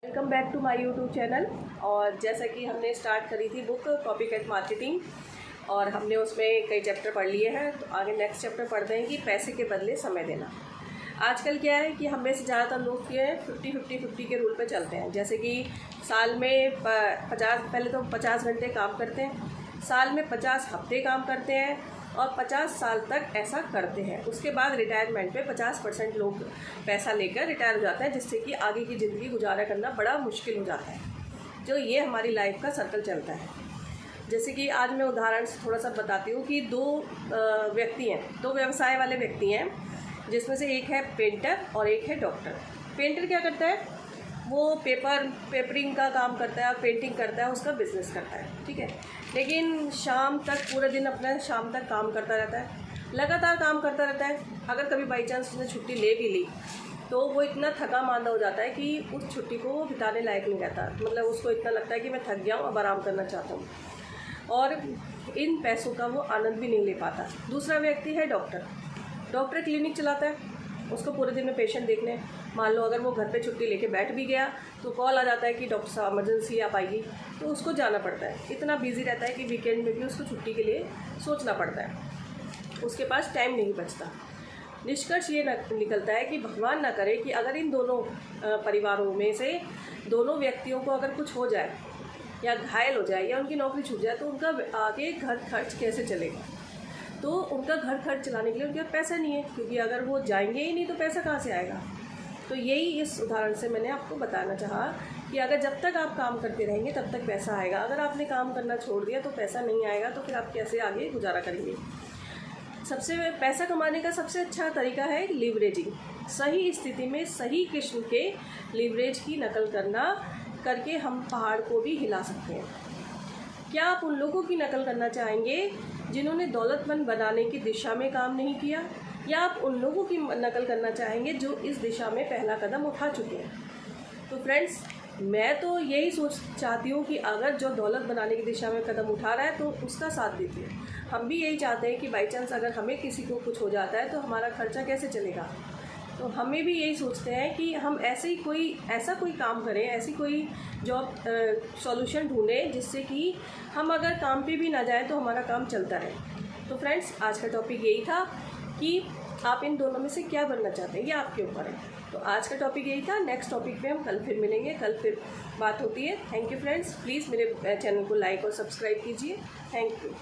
Welcome back to my YouTube channel. और जैसा कि हमने स्टार्ट करी थी बुक कॉपीकैट मार्केटिंग और हमने उसमें कई चैप्टर पढ़ लिए हैं, तो आगे नेक्स्ट चैप्टर पढ़ते हैं कि पैसे के बदले समय देना। आजकल क्या है कि हम में से ज़्यादातर लोग ये 50-50-50 के रूल पे चलते हैं। जैसे कि साल में 50 पहले तो 50 घंटे काम करते हैं, साल में 50 हफ्ते काम करते हैं और 50 साल तक ऐसा करते हैं। उसके बाद रिटायरमेंट पे 50% लोग पैसा लेकर रिटायर हो जाते हैं, जिससे कि आगे की ज़िंदगी गुजारा करना बड़ा मुश्किल हो जाता है। जो ये हमारी लाइफ का सर्कल चलता है। जैसे कि आज मैं उदाहरण से थोड़ा सा बताती हूँ कि दो व्यक्ति हैं, दो व्यवसाय वाले व्यक्ति हैं, जिसमें से एक है पेंटर और एक है डॉक्टर। पेंटर क्या करता है, वो पेपरिंग का काम करता है और पेंटिंग करता है, उसका बिजनेस करता है, ठीक है। लेकिन शाम तक पूरे दिन अपना शाम तक काम करता रहता है, लगातार काम करता रहता है। अगर कभी बाई चांस उसने छुट्टी ले भी ली तो वो इतना थका मांदा हो जाता है कि उस छुट्टी को वो बिताने लायक नहीं रहता। मतलब उसको इतना लगता है कि मैं थक गया हूँ, अब आराम करना चाहता हूँ, और इन पैसों का वो आनंद भी नहीं ले पाता। दूसरा व्यक्ति है डॉक्टर। डॉक्टर क्लिनिक चलाता है, उसको पूरे दिन में पेशेंट देखने। मान लो अगर वो घर पे छुट्टी लेके बैठ भी गया तो कॉल आ जाता है कि डॉक्टर साहब इमरजेंसी आप आइए, तो उसको जाना पड़ता है। इतना बिजी रहता है कि वीकेंड में भी उसको छुट्टी के लिए सोचना पड़ता है, उसके पास टाइम नहीं बचता। निष्कर्ष ये निकलता है कि भगवान ना करे कि अगर इन दोनों परिवारों में से दोनों व्यक्तियों को अगर कुछ हो जाए या घायल हो जाए या उनकी नौकरी छूट जाए तो उनका आगे घर खर्च कैसे चलेगा। तो उनका घर खर्च चलाने के लिए उनके पास पैसा नहीं है, क्योंकि अगर वो जाएंगे ही नहीं तो पैसा कहाँ से आएगा। तो यही इस उदाहरण से मैंने आपको बताना चाहा कि अगर जब तक आप काम करते रहेंगे तब तक पैसा आएगा। अगर आपने काम करना छोड़ दिया तो पैसा नहीं आएगा, तो फिर आप कैसे आगे गुजारा करेंगे। सबसे पैसा कमाने का सबसे अच्छा तरीका है लीवरेजिंग। सही स्थिति में सही किस्म के लीवरेज की नकल करके हम पहाड़ को भी हिला सकते हैं। क्या आप उन लोगों की नकल करना चाहेंगे जिन्होंने दौलतमंद बनाने की दिशा में काम नहीं किया, या आप उन लोगों की नकल करना चाहेंगे जो इस दिशा में पहला कदम उठा चुके हैं। तो फ्रेंड्स, मैं तो यही चाहती हूँ कि अगर जो दौलत बनाने की दिशा में कदम उठा रहा है तो उसका साथ दीजिए। हम भी यही चाहते हैं कि बाई चांस अगर हमें किसी को कुछ हो जाता है तो हमारा खर्चा कैसे चलेगा। तो हमें भी यही सोचते हैं कि हम ऐसा कोई काम करें, ऐसी कोई जॉब सॉल्यूशन ढूंढें जिससे कि हम अगर काम पे भी ना जाएं तो हमारा काम चलता रहे। तो फ्रेंड्स, आज का टॉपिक यही था कि आप इन दोनों में से क्या बनना चाहते हैं, ये आपके ऊपर है। तो आज का टॉपिक यही था। नेक्स्ट टॉपिक पे हम कल फिर मिलेंगे, कल फिर बात होती है। थैंक यू फ्रेंड्स, प्लीज़ मेरे चैनल को लाइक और सब्सक्राइब कीजिए। Thank you.